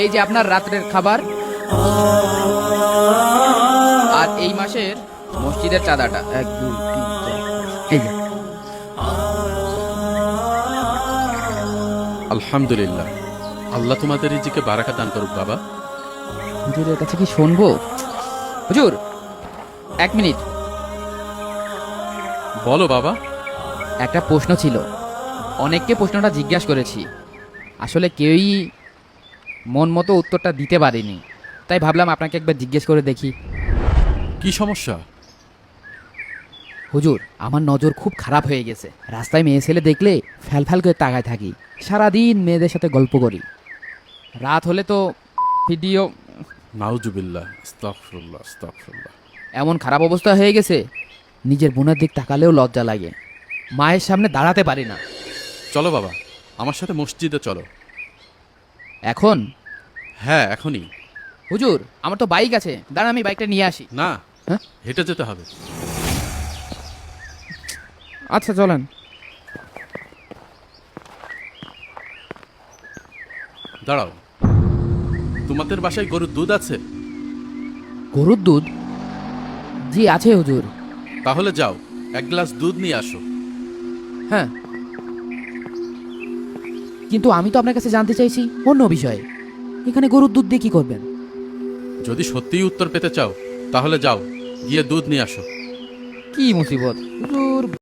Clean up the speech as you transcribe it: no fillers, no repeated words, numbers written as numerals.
এই যে আপনার রাত্রের খাবার, আর এই মাসের মসজিদের চাঁদাটা। 1 2 3 4 এই যে। আলহামদুলিল্লাহ, আল্লাহ তোমাদের রিজিকে বারাকা দান করুক বাবা। হুজুরের কাছে কি শুনবো? হুজুর 1 মিনিট। বলো বাবা। একটা প্রশ্ন ছিল, অনেককে প্রশ্নটা জিজ্ঞাসা করেছি, আসলে কেউই মন মতো উত্তরটা দিতে পারেনি, তাই ভাবলাম আপনাকে একবার জিজ্ঞেস করে দেখি। কি সমস্যা? হুজুর, আমার নজর খুব খারাপ হয়ে গেছে। রাস্তায় মেয়ে ছেলে দেখলে ফ্যাল ফ্যাল করে তাকায় থাকি, সারাদিন মেয়েদের সাথে গল্প করি, রাত হলে তো ভিডিও। নাউজুবিল্লাহ, আস্তাগফিরুল্লাহ, আস্তাগফিরুল্লাহ। এমন খারাপ অবস্থা হয়ে গেছে, নিজের বোনের দিক তাকালেও লজ্জা লাগে, মায়ের সামনে দাঁড়াতে পারি না। চলো বাবা, আমার সাথে মসজিদে চলো। এখন? হ্যাঁ, এখনই। হুজুর, আমার তো বাইক আছে, দাঁড়ান আমি বাইকটা নিয়ে আসি। না, হ্যাঁ? হেঁটে যেতে হবে। আচ্ছা চলেন। দাঁড়াও, তোমাদের বাসায় গরুর দুধ আছে? গরুর দুধ? জি আছে হুজুর। তাহলে যাও, 1 গ্লাস দুধ নিয়ে আসো। হ্যাঁ, কিন্তু আমি তো আপনার কাছে জানতে চাইছি অন্য বিষয়ে। এখানে গরুর দুধ দিয়ে কি করবেন? যদি সত্যিই উত্তর পেতে চাও তাহলে যাও, গিয়ে দুধ নিয়ে আসো। কি মুসিবত হুজুর।